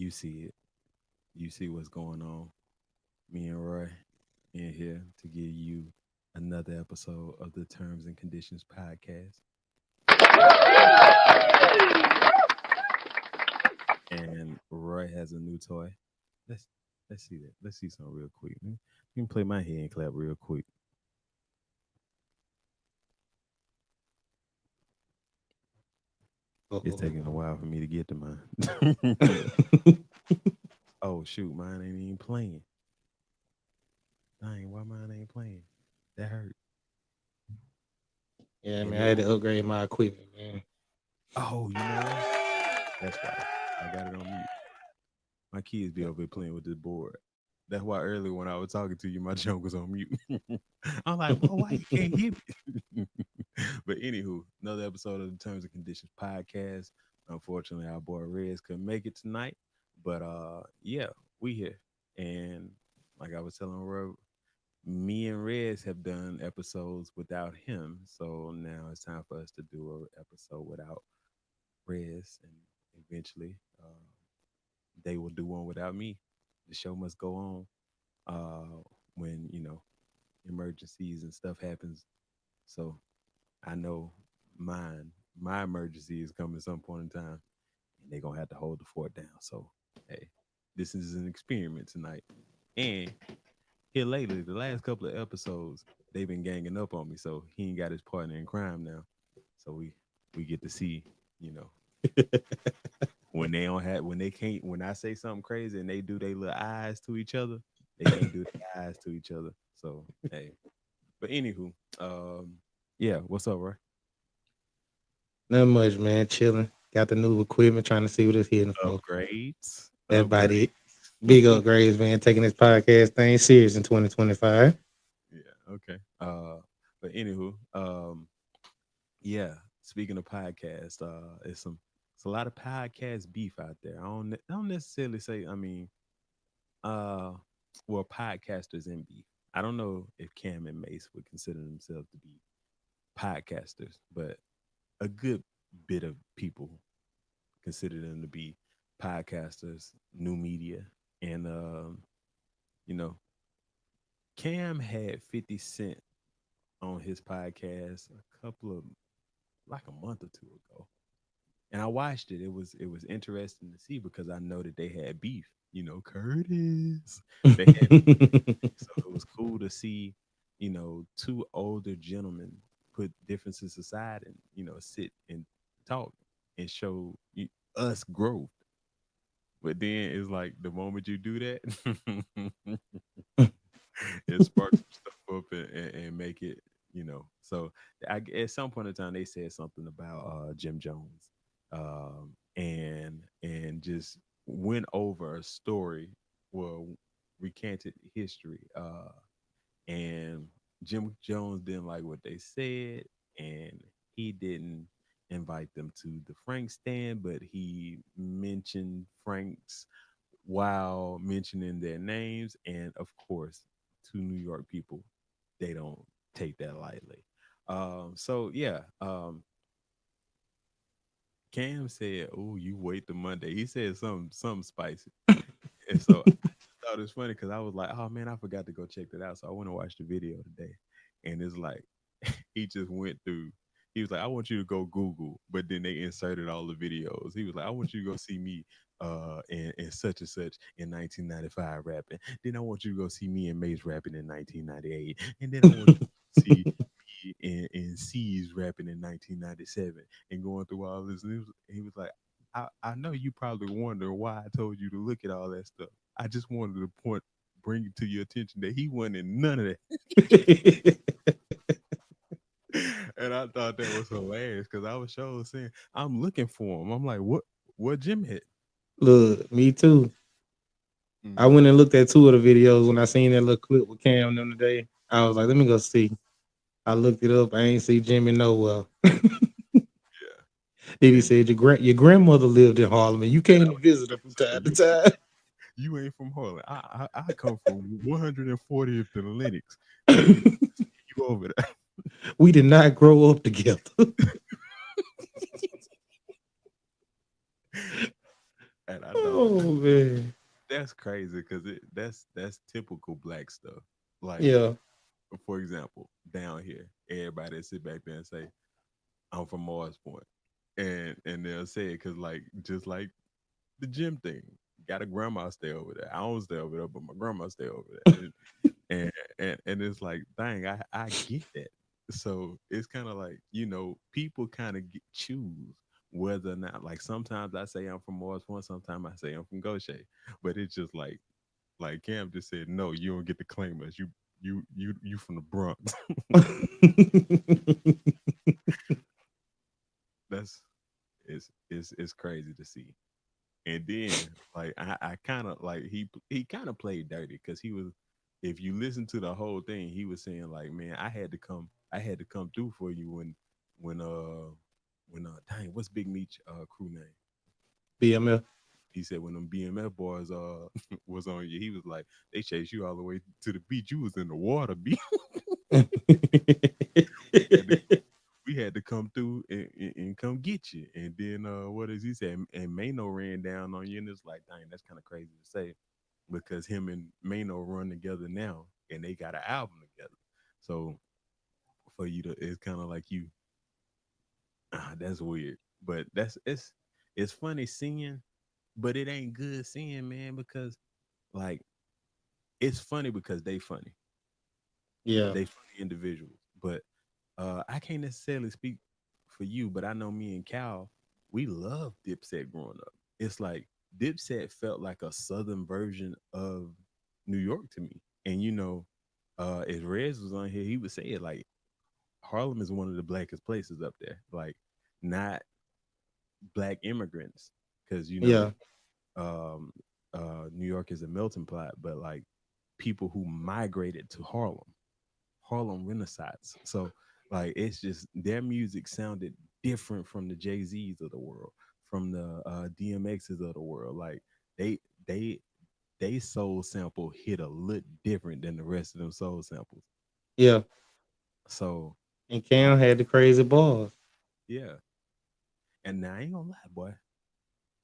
You see it. You see what's going on. Me and Roy in here to give you another episode of the Terms and Conditions podcast. And Roy has a new toy. Let's let's see that. Let's see something real quick. You can play my hand clap real quick. It's Uh-oh. taking a while for me to get to mine. Oh shoot, mine ain't even playing. Dang, why mine ain't playing? That hurt. Yeah, man, I had Hello. to upgrade my equipment, man. Oh, you know why? That's why. I got it on mute. My kids be over here playing with this board. That's why earlier when I was talking to you, my junk was on mute. I'm like, boy, why you can't hear me? But anywho, another episode of the Terms and Conditions podcast. Unfortunately, our boy Rez couldn't make it tonight. But yeah, we here. And like I was telling Rob, me and Rez have done episodes without him. So now it's time for us to do an episode without Rez. And eventually, they will do one without me. The show must go on when, emergencies and stuff happens. So I know my emergency is coming some point in time, and they're gonna have to hold the fort down. So hey, this is an experiment tonight. And here lately, the last couple of episodes, they've been ganging up on me. So he ain't got his partner in crime now. So we get to see, you know, when they don't have when they can't when I say something crazy and they do their little eyes to each other, they can't do their eyes to each other. So hey. But anywho, um, yeah, what's up, Roy? Not much, man. Chilling. Got the new equipment, trying to see what it's hitting for. Upgrades. That about Upgrades. it. Big upgrades, man. Taking this podcast thing serious in 2025. Yeah, okay. But anywho, yeah, speaking of podcasts, it's a lot of podcast beef out there. I don't necessarily say, uh well, podcasters in beef. I don't know if Cam and Mace would consider themselves to be podcasters, but a good bit of people consider them to be podcasters, new media, and you know, Cam had 50 Cent on his podcast a couple of like a month or two ago, and I watched it. It was interesting to see because I know that they had beef. Curtis. They had so it was cool to see, two older gentlemen put differences aside and sit and talk and show us growth. But then it's like the moment you do that, it sparks some stuff up and make it, So at some point in time, they said something about Jim Jones, and just went over a story, well, recanted history, and Jim Jones didn't like what they said, and he didn't invite them to the Frank stand, but he mentioned Frank's while mentioning their names, and of course, to New York people, they don't take that lightly. So yeah, Cam said, "Oh, you wait the Monday." He said something spicy, and so I just thought it was funny because I was like, "Oh man, I forgot to go check that out." So I went and watched the video today, and it's like he just went through. He was like, "I want you to go Google," but then they inserted all the videos. He was like, "I want you to go see me in such and such in 1995 rapping. Then I want you to go see me and Mace rapping in 1998, and then I want you to see me and C's rapping in 1997 and going through all this." And he was like, I know you probably wonder why I told you to look at all that stuff. I just wanted to bring it to your attention that he wasn't in none of that." And I thought that was hilarious because I was sure saying, I'm looking for him. I'm like, what Jim hit? Look, me too. I Hmm. went and looked at two of the videos when I seen that little clip with Cam them today. I was like, let me go see. I looked it up. I ain't see Jimmy nowhere. Then he And said, your grandmother lived in Harlem and you came to visit her from time to time. you ain't from Harlem. I come from 140th and Lennox. I need to see you over there. We did not grow up together. And I I don't. Oh man. That's crazy because that's typical black stuff. Like, Yeah. for example, down here, everybody sit back there and say, "I'm from Mars Point," and they'll say it because like just like the gym thing, got a grandma stay over there. I don't stay over there, but my grandma stay over there, and it's like, dang, I get that. So it's kind of like people kind of choose whether or not. Like sometimes I say I'm from Mars Point, sometimes I say I'm from Goshen, but it's just like Cam just said, no, you don't get to claim us. You from the Bronx. That's it's crazy to see. And then like I kind of like he kind of played dirty because he was, if you listen to the whole thing, he was saying like, man, I had to come through for you when uh dang, what's Big Meech crew name? BMF. He said when them BMF boys was on you, he was like, they chased you all the way to the beach. You was in the water, B. we had to we had to come through and come get you. And then what does he say? And Mano ran down on you, and it's like, dang, that's kind of crazy to say because him and Mano run together now, and they got an album together. So for you to, it's kind of like you, that's weird. But it's funny seeing, but it ain't good seeing, man, because like it's funny because they funny. Yeah. They funny individuals. But I can't necessarily speak for you, but I know me and Cal, we love Dipset growing up. It's like Dipset felt like a southern version of New York to me. And if Rez was on here, he would say it like Harlem is one of the blackest places up there. Like not black immigrants, because Yeah. um, New York is a melting pot, but like people who migrated to Harlem Renaissance. So like it's just their music sounded different from the Jay Z's of the world, from the DMX's of the world. Like they they they soul sample hit a little different than the rest of them soul samples. Yeah. So And like Cam had the crazy balls. yeah, and now I ain't gonna lie, boy,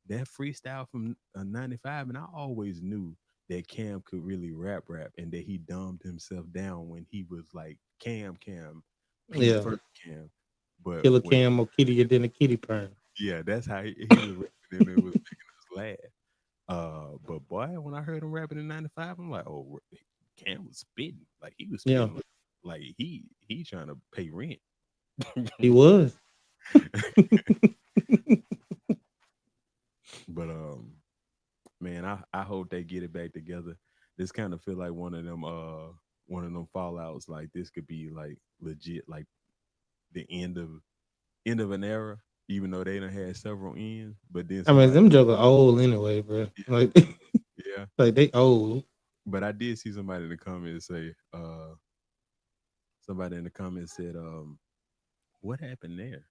that freestyle from '95, and I always knew that Cam could really rap, and that he dumbed himself down when he was like Cam, Pete Yeah. first Cam. But Killer when Cam more kittier than a kitty perm. yeah, that's how he was rapping, and it was making us laugh. But boy, when I heard him rapping in '95, I'm like, oh, Cam was spitting like he was Yeah. spitting like he trying to pay rent. He was. But man, I hope they get it back together. This kind of feel like one of them fallouts. Like this could be like legit, like the end of an era, even though they done had several ends. But then I mean, somebody, them jokers old anyway, bro. yeah, Like, yeah. like they old. But I did see somebody in the comments say, somebody in the comments said, what happened there?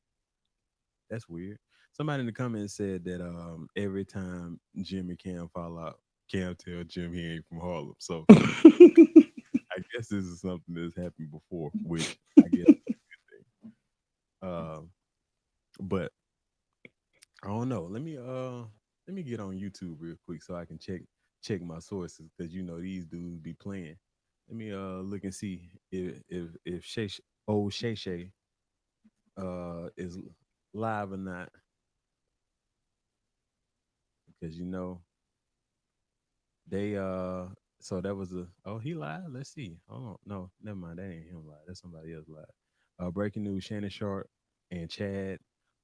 That's weird. Somebody in the comments said that every time Jim and Cam fall out, Cam tell Jim he ain't from Harlem. So I guess this is something that's happened before, which I guess is a good thing. But I don't know. Let me get on YouTube real quick so I can check my sources because these dudes be playing. Let me look and see if old Shay Shay is live or not because they so that was a oh he live. Let's see. Oh no, never mind. That ain't him live. That's somebody else live. Breaking news: Shannon Sharpe and Chad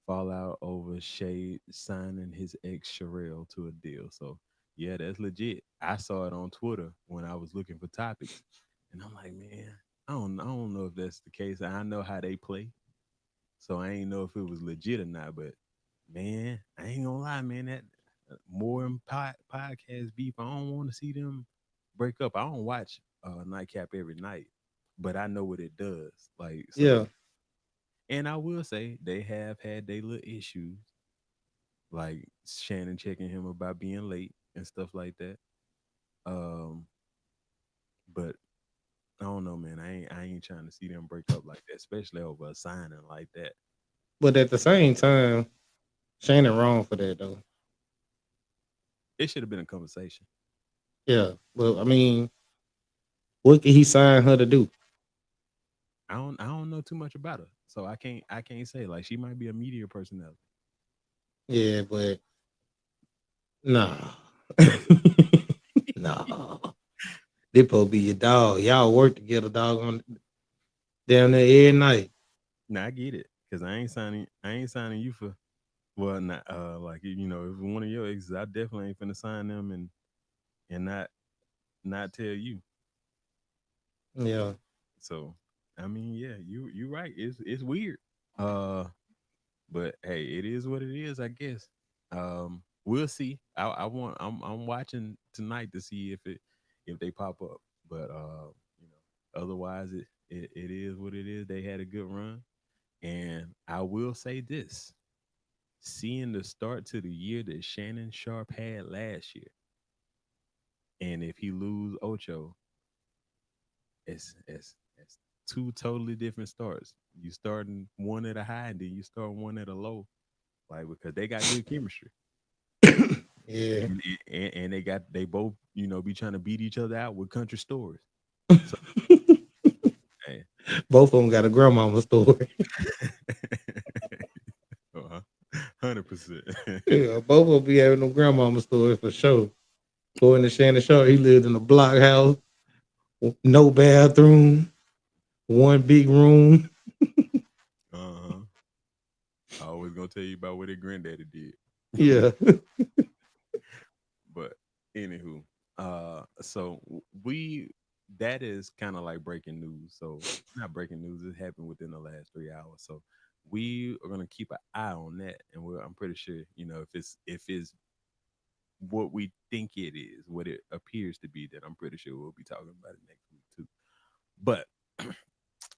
fall out over Shade signing his ex Sherelle to a deal. So yeah, that's legit. I saw it on Twitter when I was looking for topics, and I'm like, man, I don't know if that's the case. I know how they play, so I ain't know if it was legit or not. But man, I ain't gonna lie, man. That more in podcast beef. I don't want to see them break up. I don't watch Nightcap every night, but I know what it does. Like Yeah. so, and I will say they have had their little issues, like Shannon checking him about being late and stuff like that. Um, but I don't know, man. I ain't trying to see them break up like that, especially over a signing like that. But at the same time, Shannon wrong for that though. It should have been a conversation. Yeah. Well, I mean, what could he sign her to do? I don't know too much about her, so I can't say like she might be a media personality. Yeah, but nah. Nah. They supposed to be your dog. Y'all work together, dog, on down there every night. Now I get it because I ain't signing you for well not like if one of your exes I definitely ain't finna sign them and not tell you. Yeah. So I mean yeah you right it's weird. Uh but hey it is what it is I guess. We'll see. I'm watching tonight to see if they pop up. But otherwise it is what it is. They had a good run. And I will say this, seeing the start to the year that Shannon Sharpe had last year, and if he lose Ocho, it's two totally different starts. You starting one at a high, and then you start one at a low, like because they got good chemistry, Yeah. and they both be trying to beat each other out with country stories. So hey, Both of them got a grandmama story. uh-huh. 100%. Yeah, both of them be having them grandmama stories for sure. Going to Shannon Sharp, he lived in a block house, no bathroom, one big room. Uh-huh. I always gonna tell you about what their granddaddy did. Yeah. But anywho, so we that is kind of like breaking news. So it's not breaking news. It happened within the last 3 hours. So we are gonna keep an eye on that, and I'm pretty sure if it's what we think it is, what it appears to be, then I'm pretty sure we'll be talking about it next week too. But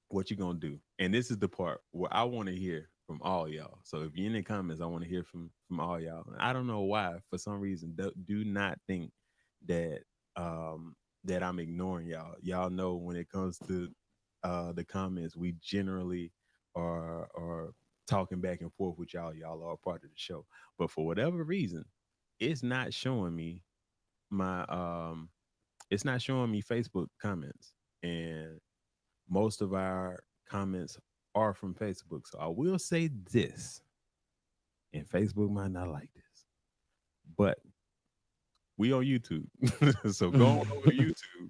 what you gonna do? And this is the part where I want to hear from all y'all. So if you're in the comments, I want to hear from all y'all. And I don't know why, for some reason, do not think that that I'm ignoring y'all. Y'all know when it comes to the comments, we generally are talking back and forth with y'all. Y'all are a part of the show. But for whatever reason, it's not showing me my it's not showing me Facebook comments. And most of our comments are from Facebook. So I will say this, and Facebook might not like this, but we on YouTube. So go on over to YouTube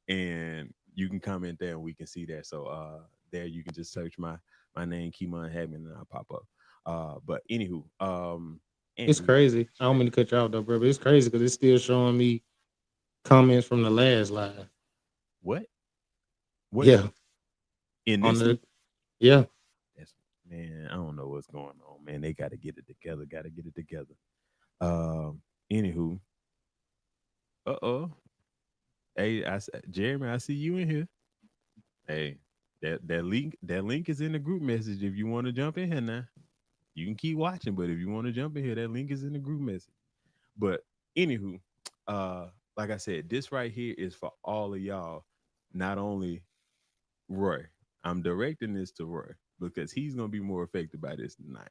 and you can comment there and we can see that. So there you can just search my name, Kimon Hammond, and I'll pop up. But anywho, It's Andrew, crazy. I don't mean to cut you off though, bro, but it's crazy because it's still showing me comments from the last live. what? What Yeah. in On this one? the yeah. That's, man, I don't know what's going on, man. They got to get it together. Got to get it together. Anywho, uh-oh. Hey, Jeremy, I see you in here. Hey, that link is in the group message. If you want to jump in here now, you can keep watching. But if you want to jump in here, that link is in the group message. But anywho, uh, like I said, this right here is for all of y'all, not only Roy. I'm directing this to Roy because he's gonna be more affected by this than I am.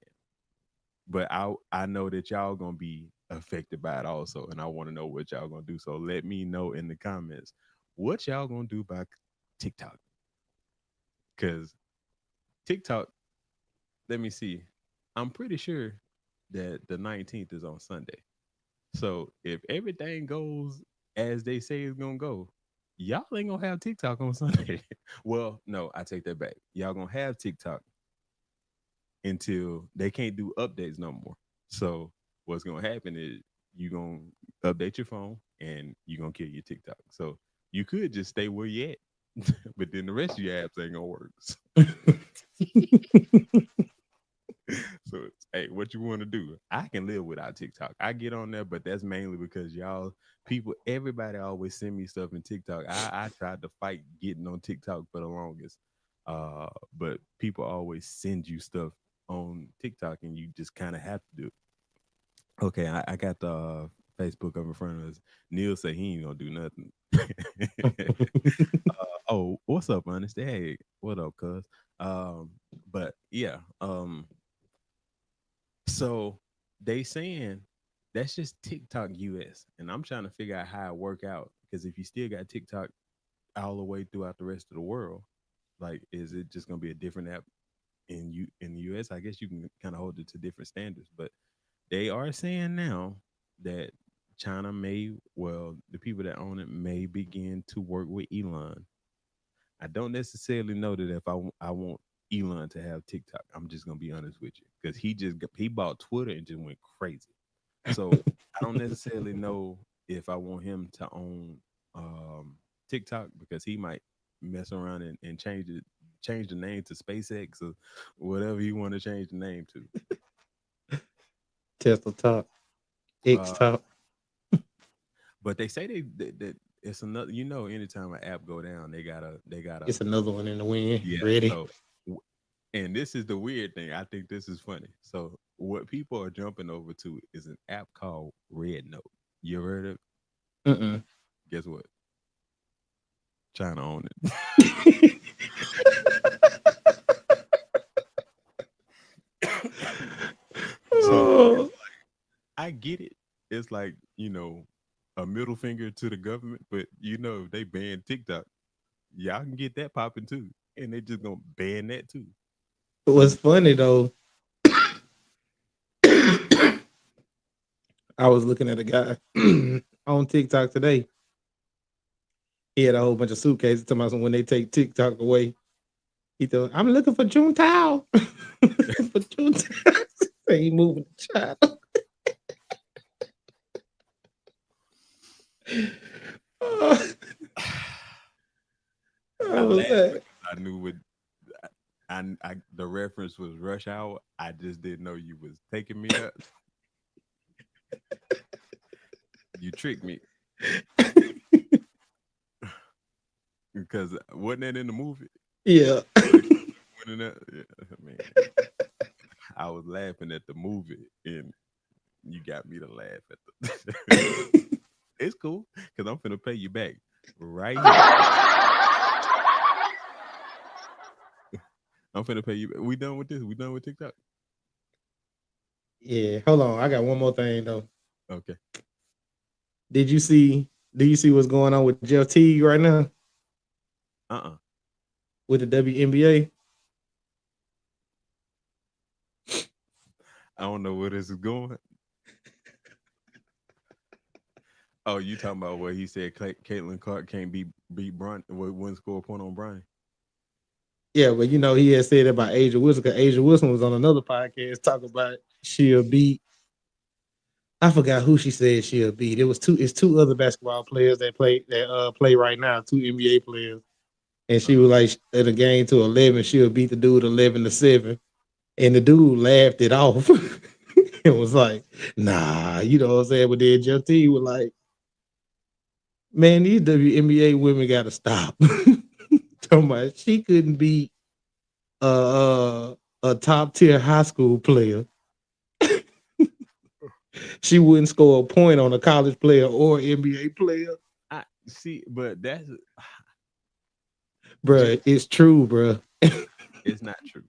But I know that y'all gonna be affected by it also, and I want to know what y'all gonna do. So let me know in the comments what y'all gonna do by TikTok, because TikTok. Let me see. I'm pretty sure that the 19th is on Sunday. So if everything goes as they say it's gonna go, y'all ain't gonna have TikTok on Sunday. Well, no, I take that back. Y'all gonna have TikTok until they can't do updates no more. So what's gonna happen is you gonna update your phone and you gonna kill your TikTok. So you could just stay where you at, but then the rest of your apps ain't gonna work. So hey, what you want to do? I can live without TikTok. I get on there, but that's mainly because y'all people, everybody always send me stuff in TikTok. I tried to fight getting on TikTok for the longest, but people always send you stuff on TikTok, and you just kind of have to do it. Okay, I got the Facebook up in front of us. Neil said he ain't gonna do nothing. Oh, what's up, honest? Hey, what up, cuz? Um, but yeah, so they saying that's just TikTok US, and I'm trying to figure out how it work out because if you still got TikTok all the way throughout the rest of the world, like, is it just gonna be a different app in the US? I guess you can kind of hold it to different standards, but they are saying now that China may, well, the people that own it may begin to work with Elon. I don't necessarily know that if I want Elon to have TikTok. I'm just gonna be honest with you because he bought Twitter and just went crazy. So I don't necessarily know if I want him to own TikTok because he might mess around and change the name to SpaceX or whatever you want to change the name to. Tesla Talk, X Uh, Talk. but they say that it's another. You know, anytime an app go down, they gotta It's another one in the wind. yeah. Ready? So and this is the weird thing. I think this is funny. So what people are jumping over to is an app called Red Note. You ever heard of it? Mm-mm. Guess what? China own it. So Oh, I get it. It's like, a middle finger to the government, but if they ban TikTok, y'all can get that popping too. And they just gonna ban that too. what's funny though, I was looking at a guy on TikTok today. He had a whole bunch of suitcases. Talking about when they take TikTok away, he thought, "I'm looking for Juntao." Looking for Juntao. Say he moving to China. Oh, I I was laughed like, because I knew what the reference was rush hour. I just didn't know you was taking me there. You tricked me because wasn't that in the movie? yeah. Where the went in there? Yeah, man, I was laughing at the movie, and you got me to laugh at the. It's cool because I'm finna pay you back right here. I'm finna pay you. We done with this. We done with TikTok. Yeah, hold on. I got one more thing though. Okay. Did you see? Do you see what's going on with Jeff Teague right now Uh. with the WNBA? I don't know where this is going. Oh, you talking about what he said? Caitlin Clark can't beat Bron. Wouldn't score a point on Bronny. Yeah, but he had said about Asia Wilson because Asia Wilson was on another podcast talking about she'll beat. I forgot who she said she'll beat. It was two. It's two other basketball players that play right now. Two NBA players, and she was like in a game to 11, she'll beat the dude 11-7, and the dude laughed it off. It was like, nah, you know what I'm saying. But then Jeff T was like, man, these WNBA women got to stop. Talking about she couldn't beat a top tier high school player. She wouldn't score a point on a college player or NBA player. I see, but that's Bruh, just. it's true, bruh. It's not true.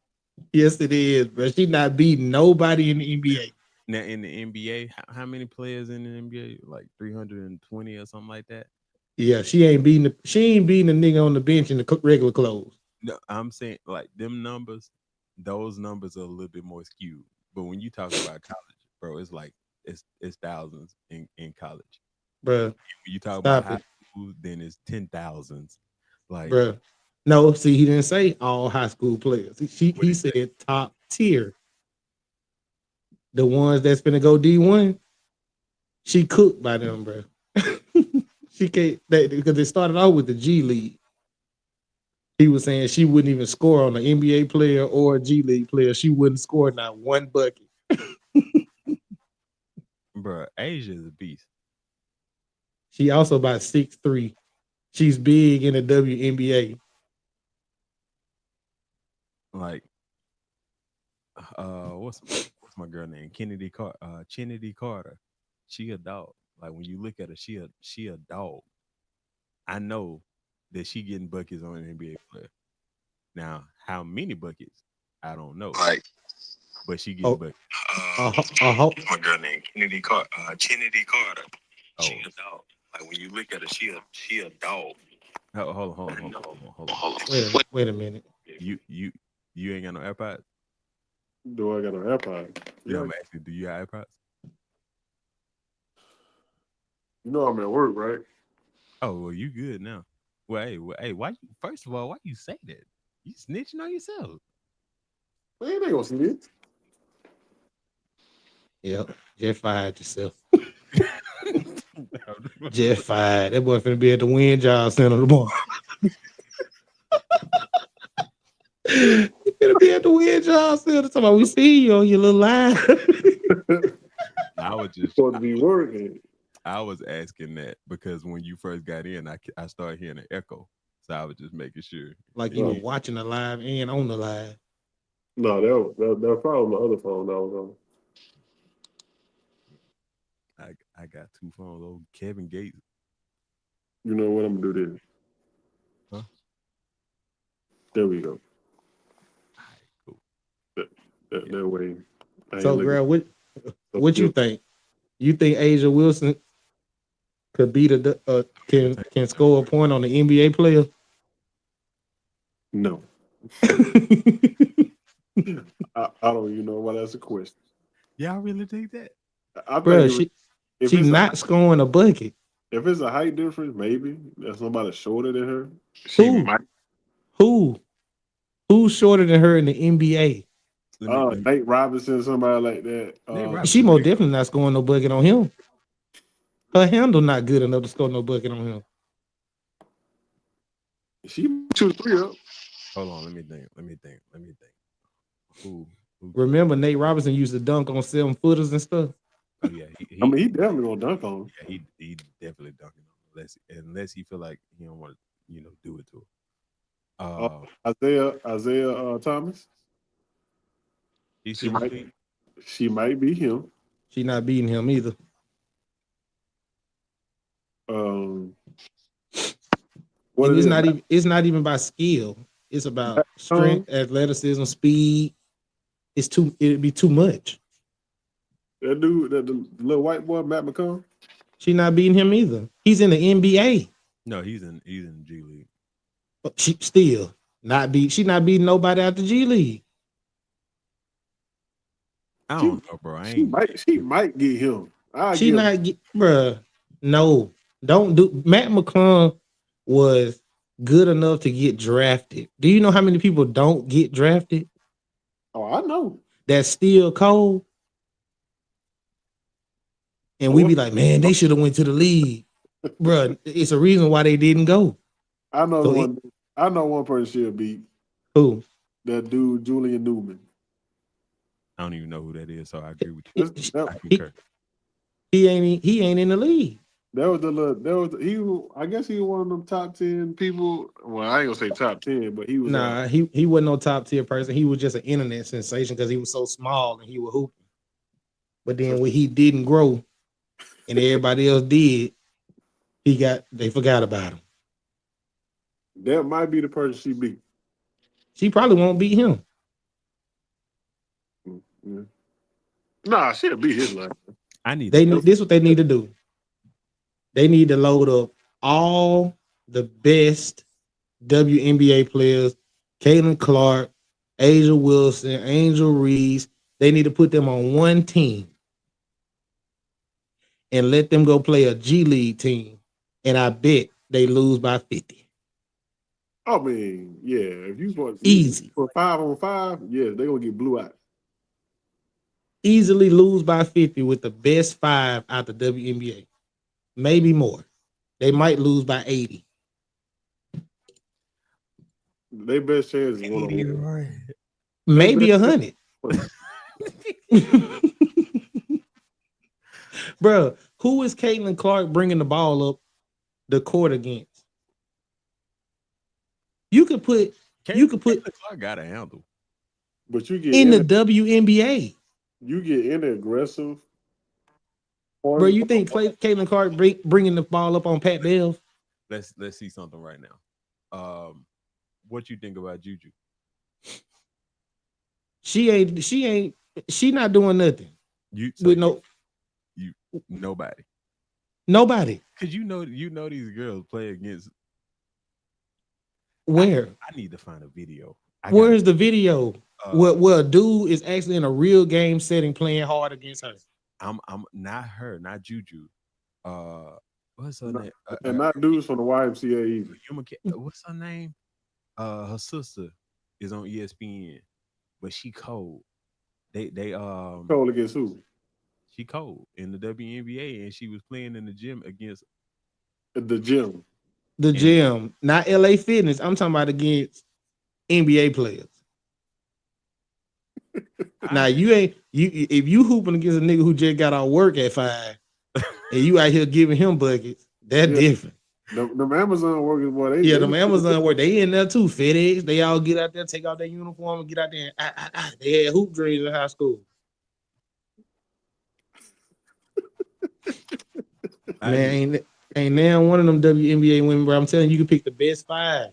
Yes, it is, bruh. She not beating nobody in the NBA. Now in the NBA, how many players in the NBA? Like 320 or something like that. Yeah, she ain't beating the nigga on the bench in the regular clothes. No, I'm saying like them numbers. Those numbers are a little bit more skewed. But when you talk about college, bro, it's like it's thousands in college. Bruh, When you talk about stop high it, school, then it's 10,000s. Like bruh. No, see, he didn't say all high school players. what He is that? said top tier. The ones that's gonna go D1, she cooked by them, bruh. She can't because it started out with the G League. He was saying she wouldn't even score on an NBA player or a G League player. She wouldn't score not one bucket. Bro, Asia is a beast. She also about 6'3". She's big in the WNBA. Like what's my girl name? Kennedy Carter. She a dog. Like when you look at her, she a dog. I know that she getting buckets on an NBA player. Now, how many buckets? I don't know, Like, but she getting oh, buckets. A ho- my girl named Kennedy Carter. She a dog. Like when you look at her, she a dog. Hold on. wait a minute. You ain't got no AirPods? Do I got an AirPod? Yeah, Yeah, I'm asking, do you have AirPods? you know I'm at work, right? Oh, well, you good now. Well, hey, why you, first of all, why you say that? You snitching on yourself. Man, they gonna see it. Yep. Just fired yourself. Just fired. That boy finna be at the wind job center tomorrow. He finna be at the wind job center. Talking about we see you on your little line. I was just Supposed to be working. I was asking that because when you first got in, I started hearing an echo, so I was just making sure. Like you And were No, you, watching the live and on the live. no, that probably my other phone that was on. I got two phones. Old Kevin Gates, You know what? I'm gonna do this. huh? There we go. All right, cool. That, that, Yeah, that way, I ain't So, looking girl, so what you guilty. think? You think Asia Wilson could beat can score a point on the NBA player? No, I don't even know why that's a question. y'all really think that? I think Bro, if she it's a not scoring a bucket. if it's a height difference, maybe that's somebody shorter than her. She Who? might. Who? Who's shorter than her in the NBA? Let me. Nate Robinson, somebody like that. Nate She Robinson most big definitely though. not scoring no bucket on him. Her handle not good enough to score no bucket on him. She 2 3 up. Hold on, let me think. Let me think. Who? Who can? Remember, Nate Robinson used to dunk on 7-footers and stuff. Oh yeah, I mean, he definitely gonna dunk on him. yeah, he definitely dunking on him, unless he feel like he don't want to do it to him. Uh, Uh, Isaiah Thomas. he's She still in the might league. she might be him. She not beating him either. Um, what And it is, it's not even by skill. It's about Matt strength, McClung, athleticism, speed. It'd be too much. that dude, the little white boy, Matt McClung. She not beating him either. He's in the NBA. No, he's in G League. But she still not beat. She not beating nobody out the G League. I She don't know, bro. I she ain't. might she might get him. I She give. not get, bruh. No, don't do. Matt McClung was good enough to get drafted. Do you know how many people don't get drafted? Oh, I know. That's still cold. And I we want. be like, man, they should have went to the league, bruh. It's a reason why they didn't go. I know the So it one. I know one person she'll beat. who That dude, Julian Newman. I don't even know who that is. So I agree with you. That's, that I he, concur. he ain't in the league. that was the little. That was he. I guess he was one of them top 10 people. Well, I ain't gonna say top 10, but he was. Nah, he wasn't no top tier person. He was just an internet sensation because he was so small and he was hooping. But then when he didn't grow and everybody else did, they forgot about him. That might be the person she beat. She probably won't beat him. Yeah. Nah, she'll beat his life. I need to They know. need this what they need to do. They need to load up all the best WNBA players, Caitlin Clark, Asia Wilson, Angel Reese. They need to put them on one team and let them go play a G League team. And I bet they lose by 50. I mean, yeah. If you Easy. put 5-on-5, yeah, they're gonna get blue out. Easily lose by 50 with the best five out the WNBA. Maybe more. They might lose by 80. Their best chance is 1-on-1. Right. They Maybe best chance 100. is Bro, who is Caitlin Clark bringing the ball up the court against? You could put Caitlin Clark got a handle. but you get in the in WNBA. you get in aggressive Bro, point. you think Caitlin Clark bringing the ball up on Pat Bev? Let's see something right now. What you think about Juju? She ain't She not doing nothing You so with you nobody. nobody. Cause you know these girls play against. Where? I need to find a video. I got Where's the video? Well, a dude is actually in a real game setting playing hard against her. I'm not her, not Juju. What's her name? And not dudes from the YMCA either. What's her name? Her sister is on ESPN, but she cold. They Cole against who? she cold in the WNBA, and she was playing in the gym against The gym. The gym, not LA Fitness. I'm talking about against NBA players. Now you ain't if you hooping against a nigga who just got out work at 5 and you out here giving him buckets, that's different. Them Amazon workers, boy, them Amazon work, they in there too. FedEx, they all get out there, take off their uniform and get out there. They had hoop dreams in high school. Man, ain't now one of them WNBA women, bro. I'm telling you, can pick the best 5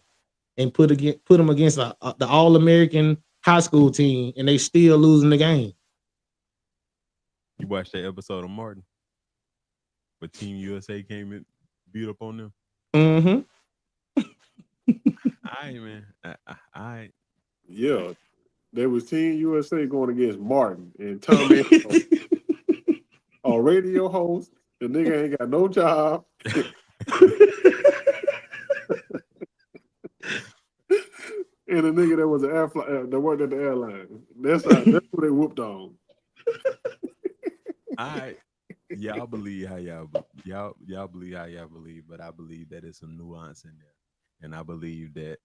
and put them against the All-American high school team, and they still losing the game. You watched that episode of Martin, but Team USA came and beat up on them. Mm-hmm. All right, man. All right. Yeah, there was Team USA going against Martin and Tommy, a radio host. The nigga ain't got no job. And a nigga that was an that worked at the airline. That's what they whooped on. Y'all believe how y'all believe how y'all believe, but I believe that there's some nuance in there, and I believe that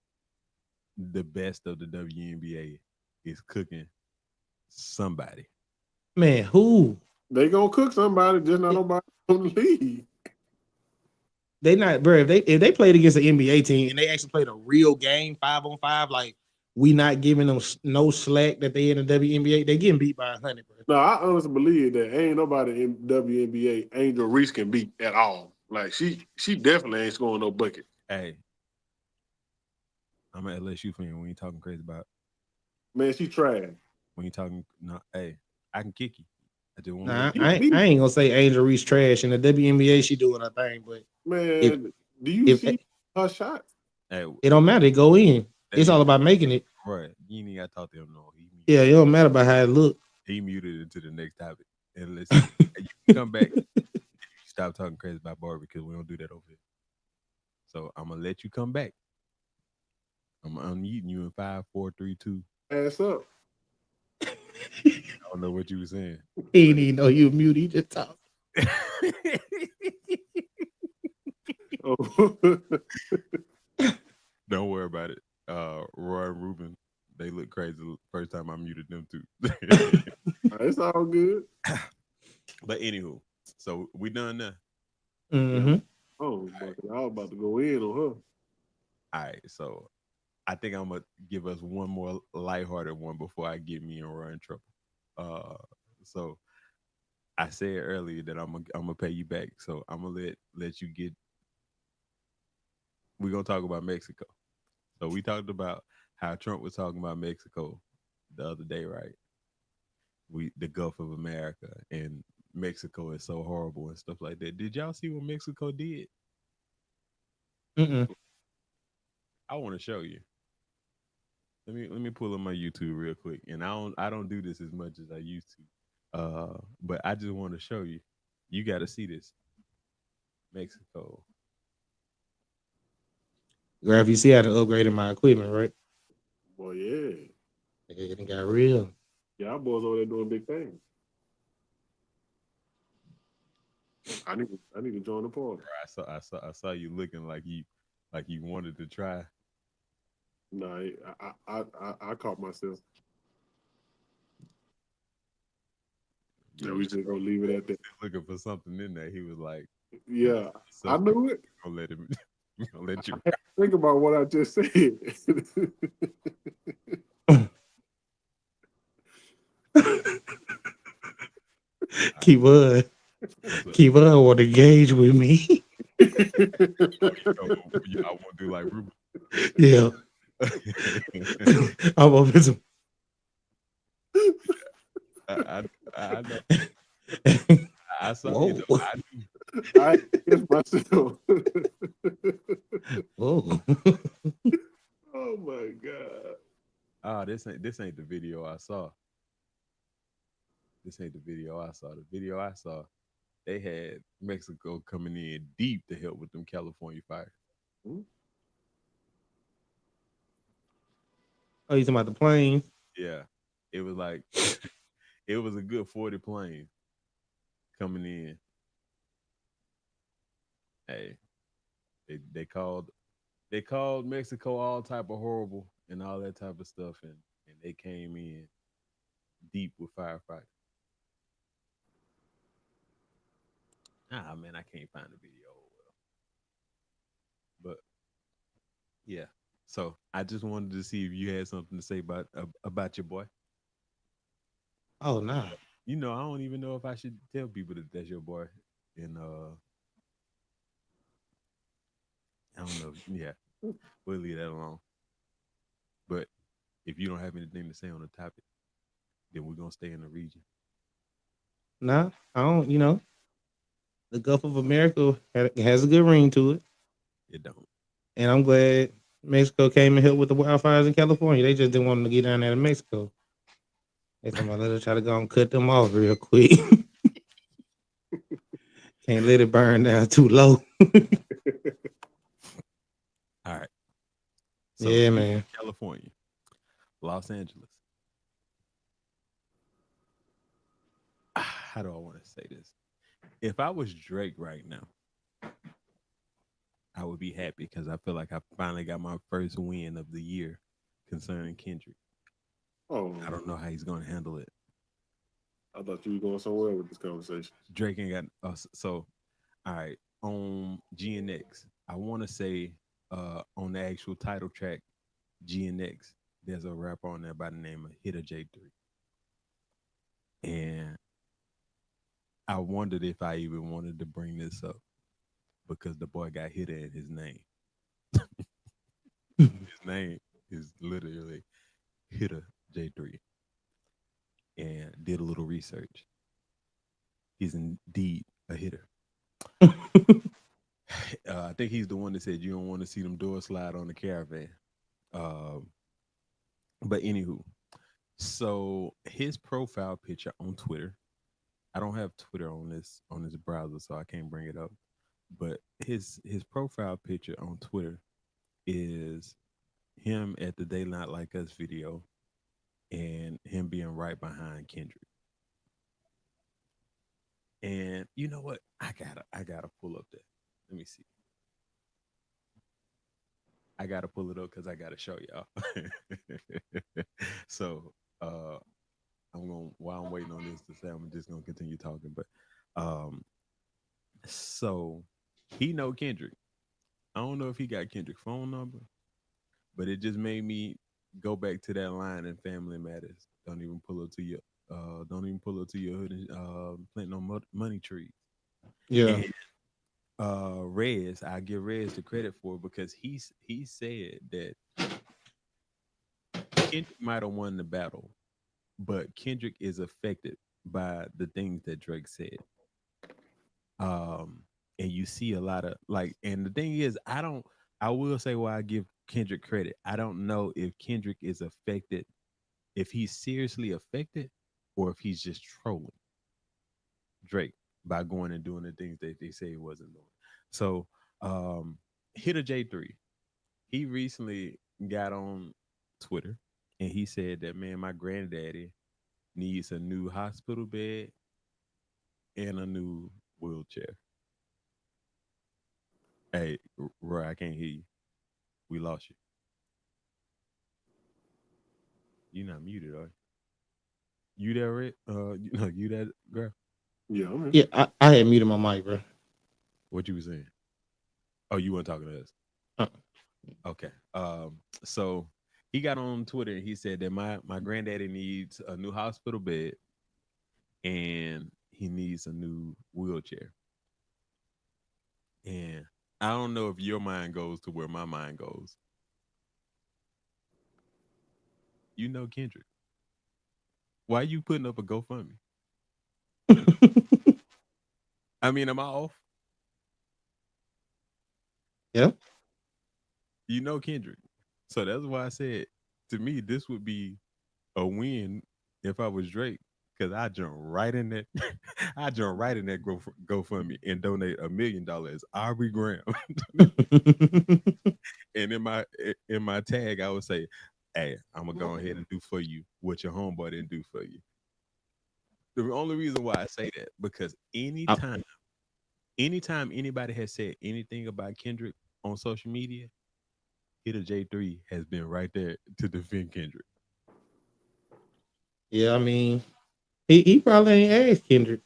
the best of the WNBA is cooking somebody. Man, who? They gonna cook somebody, just not nobody on the league. They not, bro. If they played against an NBA team and they actually played a real game 5-on-5, like we not giving them no slack that they in the WNBA, they getting beat by 100, bro. No, I honestly believe that ain't nobody in WNBA Angel Reese can beat at all. Like she definitely ain't scoring no bucket. Hey, I'm an LSU fan. When you talking crazy about, man, she trash. When you talking, no, hey, I can kick you. I ain't gonna say Angel Reese trash. In the WNBA, she doing her thing, but man, do you see her shots? Hey, it don't matter. They go in. It's all about making it. Right. You ain't got to talk to him no. Yeah, it don't matter about how it look. He muted into the next topic. And listen, you come back. You stop talking crazy about Barbie because we don't do that over here. So I'm gonna let you come back. I'm unmuting you in 5, 4, 3, 2. Ass up. I don't know what you were saying. He didn't even know you were muted. He just talked. Don't worry about it. Roy and Ruben, they look crazy the first time I muted them too. It's all good. But anywho, so we done now. Mm-hmm. Oh, I was about to go in on her. All right, so I think I'm gonna give us one more lighthearted one before I get me and Roy in trouble. So I said earlier that I'm gonna pay you back. So I'm gonna let you get. We're gonna talk about Mexico. So we talked about how Trump was talking about Mexico the other day, right? The Gulf of America and Mexico is so horrible and stuff like that. Did y'all see what Mexico did? Mm-mm. I want to show you. Let me pull up my YouTube real quick. And I don't do this as much as I used to. But I just want to show you. You got to see this. Mexico. Graph, you see how to upgraded my equipment, right? Well, yeah. It got real. Y'all boys over there doing big things. I need to join the party. I saw you looking like you wanted to try. No, I caught myself. Yeah, we just gonna leave it at that. Looking for something in there. He was like, "Yeah, I knew it." Gonna let him. Gonna let you think about what I just said. Keep on want to engage with me. I want to do like Ruben. Yeah. I'm over some. I, I know. I saw you Whoa. though. I knew. I guess myself. Whoa. Oh my god. Oh, this ain't the video I saw. This ain't the video I saw. The video I saw, they had Mexico coming in deep to help with them California fires. Hmm? Oh, you talking about the plane? Yeah, it was like it was a good 40 planes coming in. Hey, they called Mexico all type of horrible and all that type of stuff, and they came in deep with firefighting. Ah man, I can't find the video. Oh, well, but yeah. So I just wanted to see if you had something to say about your boy. Oh, nah. I don't even know if I should tell people that that's your boy. And I don't know. Yeah, we'll leave that alone. But if you don't have anything to say on the topic, then we're gonna stay in the region. Nah. I don't, the Gulf of America has a good ring to it. It don't. And I'm glad Mexico came and helped with the wildfires in California. They just didn't want them to get down there to Mexico. They talking about let us try to go and cut them off real quick. Can't let it burn down too low. All right. So Yeah, speaking man. of California, Los Angeles. How do I want to say this? If I was Drake right now, I would be happy because I feel like I finally got my first win of the year concerning Kendrick. Oh, I don't know how he's gonna handle it. I thought you were going somewhere with this conversation. Drake ain't got so all right on GNX. I want to say on the actual title track GNX. There's a rapper on there by the name of Hitta J3, and I wondered if I even wanted to bring this up because the boy got Hitta in his name. His name is literally Hitta J3, and did a little research. He's indeed a hitter. I think he's the one that said you don't want to see them doors slide on the caravan. Um, but anywho, so his profile picture on Twitter. I don't have Twitter on this browser, so I can't bring it up. But his profile picture on Twitter is him at the They Not Like Us video and him being right behind Kendrick. And you know what? I gotta pull up that. Let me see. I gotta pull it up because I gotta show y'all. So I'm gonna while I'm waiting on this to say, I'm just gonna continue talking. But um, so he know Kendrick. I don't know if he got Kendrick's phone number, but it just made me go back to that line in Family Matters. Don't even pull up to your hood and plant no money trees. Yeah. And Rez, I give Rez the credit for it because he said that Kendrick might have won the battle, but Kendrick is affected by the things that Drake said. Um, and you see a lot of like, and the thing is, I will say why I give Kendrick credit. I don't know if Kendrick is affected, if he's seriously affected, or if he's just trolling Drake by going and doing the things that they say he wasn't doing. So, Hitter J3, he recently got on Twitter and he said that man, my granddaddy needs a new hospital bed and a new wheelchair. Hey, Roy, I can't hear you. We lost you. You not muted, are you? You there, Rick? You that girl? Yeah, I'm here. Yeah, I had muted my mic, bro. What you was saying? Oh, you weren't talking to us. Uh, Okay. So he got on Twitter and he said that my granddaddy needs a new hospital bed and he needs a new wheelchair. And I don't know if your mind goes to where my mind goes. You know Kendrick. Why you putting up a GoFundMe? I mean, am I off? Yeah. You know Kendrick. So that's why I said to me this would be a win if I was Drake. Cause I jump right in that, I jump right in that GoFundMe and donate $1 million Aubrey Graham. And in my tag, I would say, "Hey, I'm gonna go ahead and do for you what your homeboy didn't do for you." The only reason why I say that because I- anytime anybody has said anything about Kendrick on social media, Hitta J3 has been right there to defend Kendrick. yeah, I mean, he probably ain't asked Kendrick.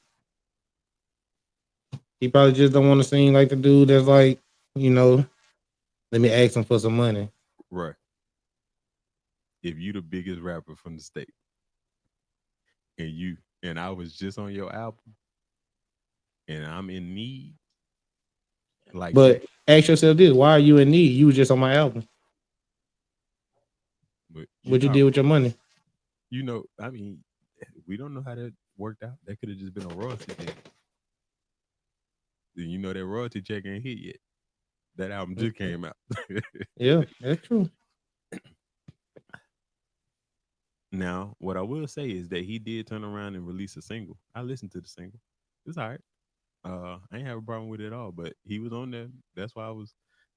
He probably just don't want to seem like the dude that's like, you know, let me ask him for some money. Right. If you the biggest rapper from the state and I was just on your album and I'm in need like that, But ask yourself this: why are you in need? You was just on my album. but you What you know, did with your money? I mean, we don't know how that worked out. That could have just been a royalty thing. You know that royalty check ain't hit yet. That album just came out. Yeah, that's true. Now, what I will say is that he did turn around and release a single. I listened to the single. It's all right. I ain't have a problem with it at all. But he was on there. That's why I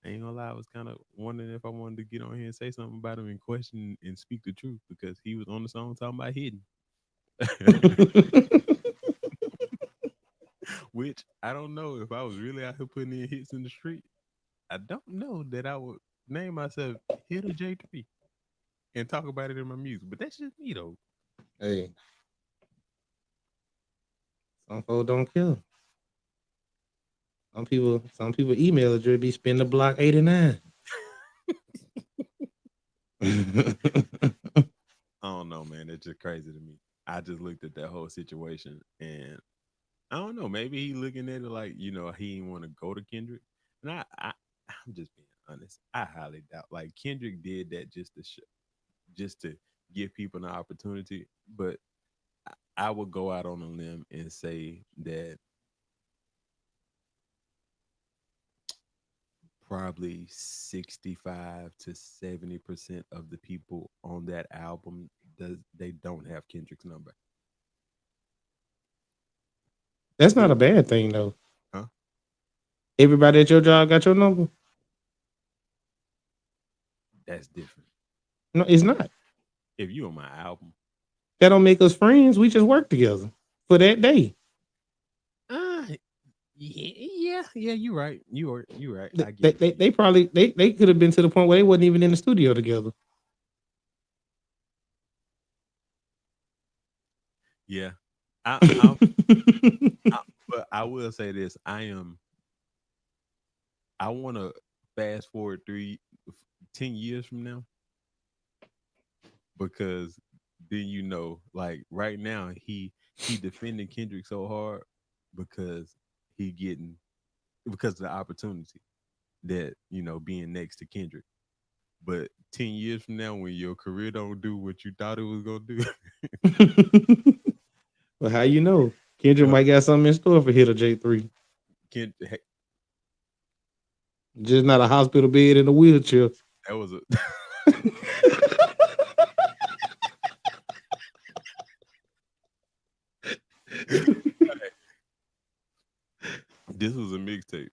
ain't gonna lie, I was kind of wondering if I wanted to get on here and say something about him and question and speak the truth because he was on the song talking about hidden. Which I don't know if I was really out here putting in hits in the street. I don't know that I would name myself Hitter J3 and talk about it in my music. But that's just me though. Hey, some folks don't care. Some people email address be spin the block 89. I don't know, man. It's just crazy to me. I just looked at that whole situation and I don't know. Maybe he looking at it like, he didn't want to go to Kendrick. And I'm just being honest. I highly doubt. Like Kendrick did that just to give people an opportunity. But I would go out on a limb and say that probably 65 to 70% of the people on that album they don't have Kendrick's number. That's not But a bad thing though. huh? Everybody at your job got your number. That's different. No, it's not. If you on my album, That don't make us friends. We just work together for that day. uh yeah, you're right. You're right. They I give they, it they, to you. they probably they could have been to the point where they wasn't even in the studio together. Yeah. But I will say this. I want to fast forward 10 years from now because then like right now he defending Kendrick so hard because he getting because of the opportunity that being next to Kendrick. But 10 years from now, when your career don't do what you thought it was gonna do, Well, how you know? Kendrick uh, might got something in store for Hitter J3. Ken, Just not a hospital bed in a wheelchair. that was a this was a mixtape.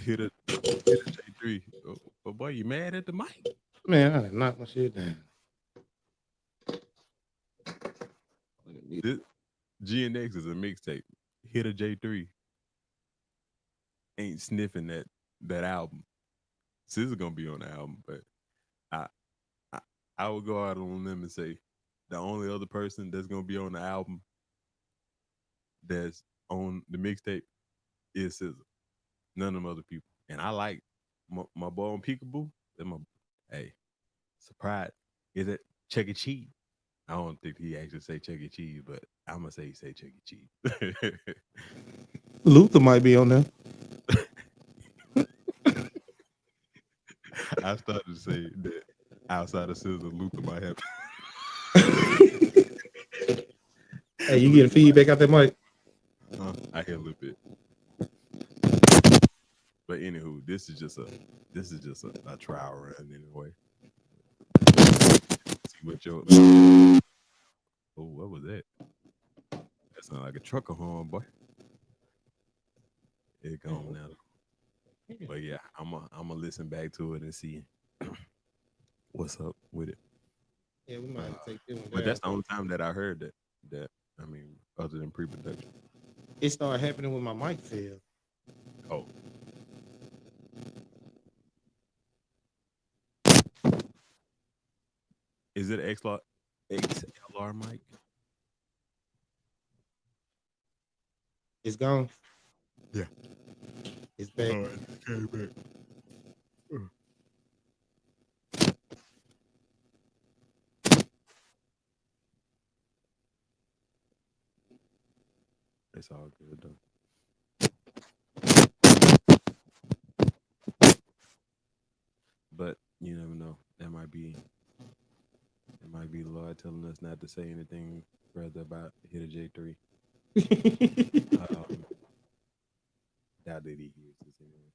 Hit a hit a J3. Oh, but boy, you mad at the mic? Man, I done knocked my shit down. This GNX is a mixtape. Hit a J3 ain't sniffing that album. SZA gonna be on the album, but I I, I would go out on a limb and say the only other person that's gonna be on the album that's on the mixtape is SZA. None of them other people. And I like my boy on Peekaboo. That my hey surprise. Is it Chuck E. Cheese? I don't think he actually say Chuck E. Cheese, but I'm gonna say he say Chuck E. Cheese. Luther might be on there. I started to say that outside of SZA, Luther might have. Hey, you getting feedback out that mic? I hear a little bit. But anywho, this is just a trial run anyway. See what your oh, what was that? That sounded like a trucker horn, boy. It gone now. But yeah, I'm gonna listen back to it and see what's up with it. Yeah, we might have to take this one But down. that's the only time that I heard that. That I mean, other than pre-production. It started happening when my mic failed. Oh, is it XLR mic? It's gone. Yeah. It's back. All right, came back. It's all good though. But you never know. That might be the Lord telling us not to say anything further about Hitta J3. Um, doubt that he hears this anyway.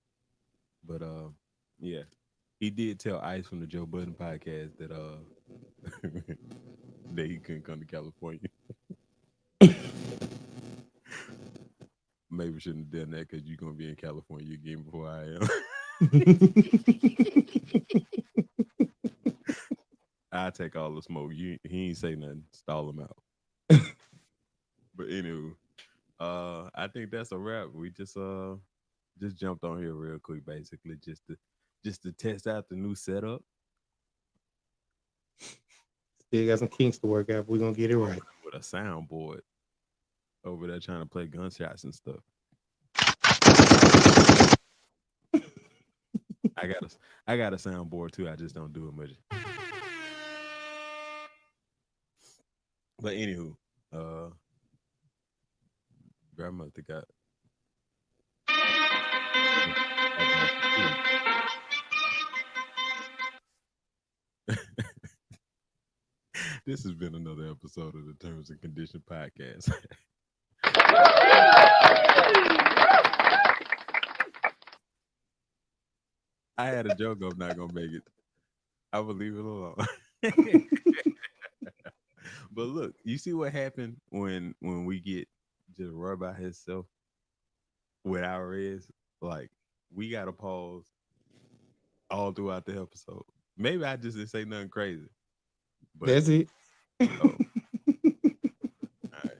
But yeah, he did tell Ice from the Joe Budden podcast that that he couldn't come to California. Maybe shouldn't have done that because you're gonna be in California again before I am. I take all the smoke. He ain't say nothing. Stall him out. But anywho, I think that's a wrap. We just jumped on here real quick, basically, just to test out the new setup. Still got some kinks to work out, but we're gonna get it right. With a soundboard over there trying to play gunshots and stuff. I got a I got a soundboard too. I just don't do it much. But anywho, uh, grandmother got this has been another episode of the Terms and Condition podcast. I had a joke I'm not gonna make it. I will leave it alone. But look, you see what happened when we get just Roy by himself with our ears? Like we gotta pause all throughout the episode. Maybe I just didn't say nothing crazy, but That's it. oh, all right.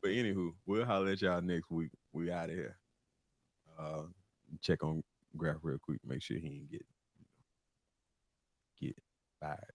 But anywho, we'll holler at y'all next week. We out of here. Uh, check on Graph real quick. Make sure he ain't get fired.